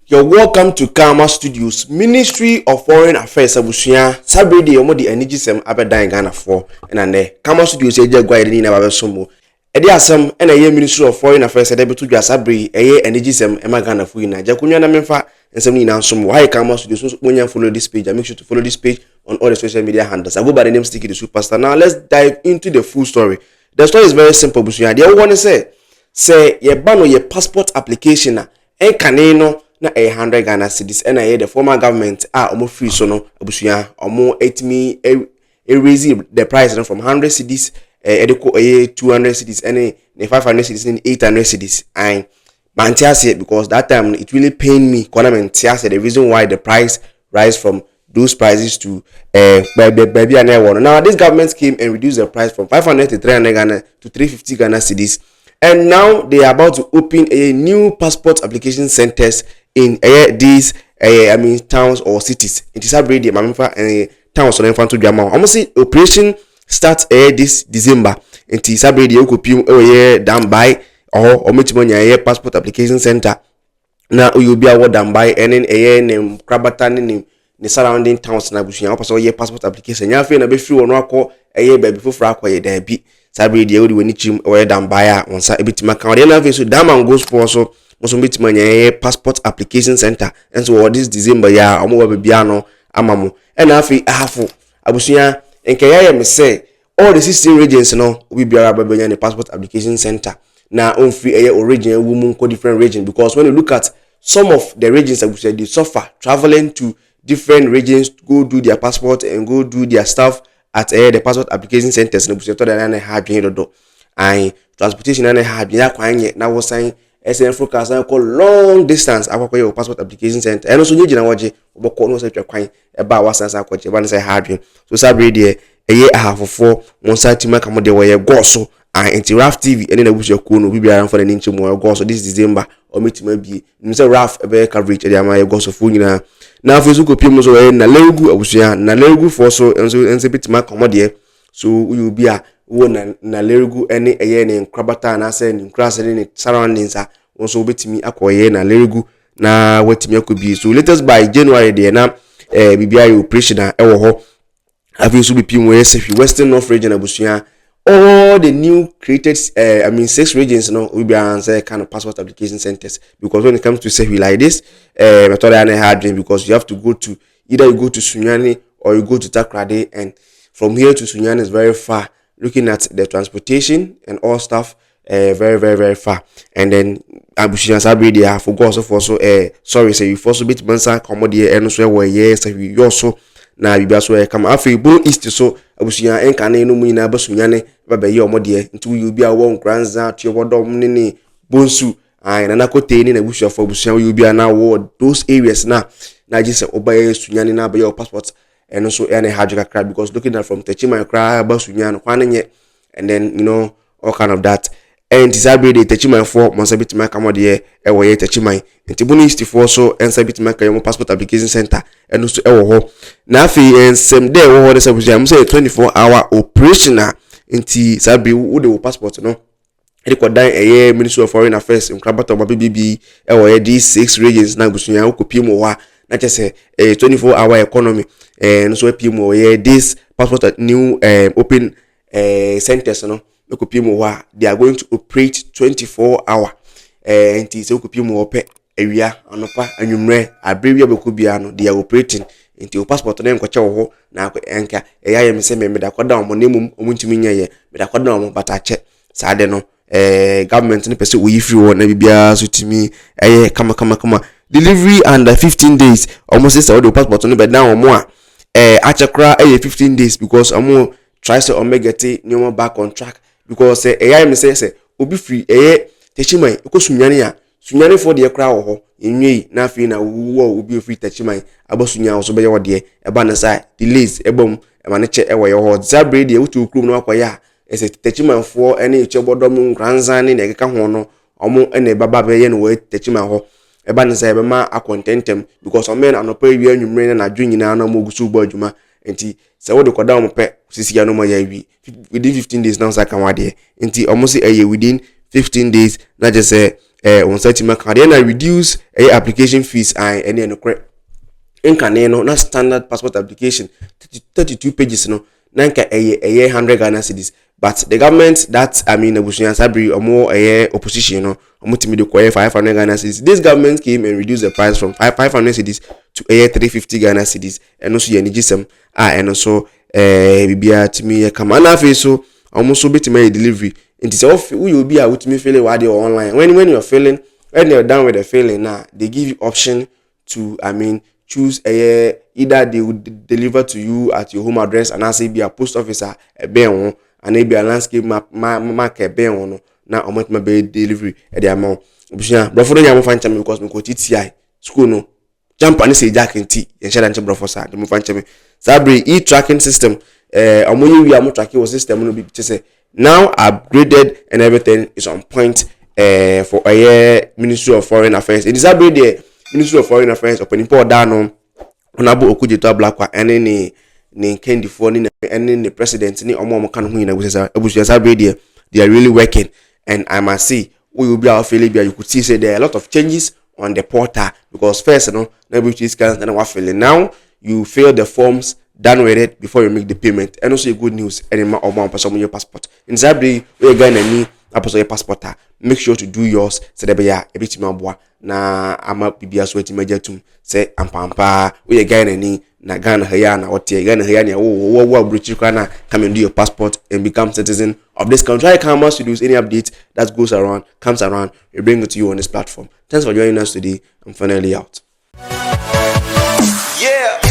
You're welcome to Kama Studios, Ministry of Foreign Affairs. Abusuya, Saturday, yomo di energy sem abedan Ghana for, and Kama Studios eje gwa ni na babe somo. Edi asem na ye Ministry of Foreign Affairs ede betu dwa Saturday eye energy sem ema Ghana for ina. Jakunwa na memfa ensem ni na somo. Hi Kama Studios, so when follow this page, and make sure to follow this page on all the social media handles. I go by the name Sticky the Superstar. Now let's dive into the full story. The story is very simple, Abusuya. They want to say ye bano ye passport application na enkaneno na 100 Ghana cedis and the former government omo free so no abusuya omo etimi raise the price from 100 cedis edeko 200 cedis and 500 cedis and 800 cedis and mantiase because that time it really pained me mantiase the reason why the price rise from those prices to baby and one. Now this government came and reduced the price from 500 to 300 Ghana to 350 Ghana cedis. And now they are about to open a new passport application centers in these towns or cities. It is already towns on infant to drama. Almost operation starts this December. It is already down by or meet passport application center. Now you'll be award down by and then name Krabatan the surrounding towns na busuya opa ye passport application ya fe na be free wono akọ baby foforo akọ ye da bi sabe de odi wani chim we dan baya onsa ebitima kan de na fe so daman go sport so mo betima nya passport application center and so this December ya omo wa bia no amamo e na afi ahafo abusuya enke ya me say all the 16 regions no obi biara babanya ne passport application center na on free original woman ko different region because when you look at some of the regions abusuya they suffer traveling to different regions to go do their passport and go do their stuff at the passport application centers no buseto da na ha dwen dodo and transportation na ha dwen akwanye na wo san SN focus na call long distance akwakoye your passport application center and also nyina woje oboko no se twakwan e ba wasansa akwache ba na se ha dwen so sabre de ahafofo monsa tima kamo de wo ye goso and Raf TV and then abusu ko no bibiara for the ninche mo goso this December o metima bi nimse Raf ebe coverage e ama ye goso fu nyina na Facebook opiem so na legu abusuya na legu for so enso bitima komode so you be a wo na legu ene ne krabata na say ni krase ne surroundings a won so betimi akoye na legu na watimi akobi so latest by January de na bibia operation a ewo ho afi so bipim we say Western North region abusuya all the new created 6 regions no we be answer kind of passport application centers because when it comes to say like this method and hard because you have to go to either you go to Sunyani or you go to Takrade, and from here to Sunyani is very far, looking at the transportation and all stuff very far. And then Abushina Sabri they have forgot also sorry say you also bit mansa commodity and so where yes you also na bibia so come afi bon east so abusuya enka na enu mu na basunyane baba ye omode nti you be a won granza to wodom ne bonsu na nakote ni na abusuya for abusuya you be na wo those areas na just obaye sunyane na ba your passport and so ene hajika cry because looking at from Techima cry basunyane kwanenye and then all kind of that and Tisabe de Techima for monsabit my kamode ewo ye Techima nti bonu east for so ensabit my kayo passport application center and so ewo ho na afi ensem de wo ho de sabuja am say 24-hour operational nti sabe wo de passport no e ko dan Ministry of Foreign Affairs nkrabata ma BBB ewo ye these 6 regions na busunya okopiem wo ha na chese 24-hour economy and so epiem wo ye this passport new open centers no they are going to operate 24-hour nti se okopiem wo pe awia anopa anwumre abrewia bekobia no they are operating nti o passport na enkoche wo ho na enka eya me se me da koda omo nemum omuntimi nyaye me da koda omo batache saade no government ni pese we free wo na bibia so timi kama delivery under 15 days almost say the passport no be down omo a achekra 15 days because omo try to get new back on track because eya me say obi free Techima ekosunyane ya sunyane for de kra wo ho enwei na afi na wo obi free Techima abosunya so be ye wode eba na sai delays ebom ema ne che ewo ye ho zabre de wutu okrum no akoya Techima for ene echebodom nkranzan ne ekeka ho no omo ene baba be ye no we Techima ho eba na sai be ma akontentem because o men anopa wi anwumre na adwunyina na mo gusu ugbo adwuma enti se wo de koda mo pe sisi ya no mo ya wi within 15 days now say kan wade enti almost within 15 days na just say on site ma ka dey na reduce application fees and any no correct nkane no na standard passport application 32 pages no na nka 100 Ghana cedis, but the government that Abusua Sabri omo opposition no omo timi de koye 500 Ghana cedis. This government came and reduced the price from 500 cedis to 350 Ghana cedis, and also yenigisem and also bibia timi kama na fe so omo so betima delivery nti say who you be a wutimi feeling while they online when you're feeling, when you're done with the feeling now, they give you option to choose either they would deliver to you at your home address and as be a post officer a ben and maybe a landscape mark a ben na omo ma be delivery e the amount obusia brofo no nyam fan chame because me ko TTI school no jump and say jack nti yen share dan brofo sa dem fan chame Sabri e-tracking system omo wi am tracking was system no be say now upgraded and everything is on point for Ministry of Foreign Affairs. It is Sabri the Ministry of Foreign Affairs opening port down Honorable Okujeto Ablakwa and ni Kendi for ni the president ni omo kan hu na Abusua Sabri they are really working, and I must say we will be our failure. You could see say there are a lot of changes on the portal because first everybody scans and what filling now you fill the forms done with it before you make the payment, and also good news any more or person your passport in Sabri we are going to need your passport. Make sure to do yours so that a bit more na ama bibia so etimaja tum say ampampa we are going to need na Ghana here na what you Ghana here wo British Ghana come and do your passport and become citizen of this country. I come to do any update that comes around, we bring it to you on this platform. Thanks for joining us today. I'm finally out. Yeah.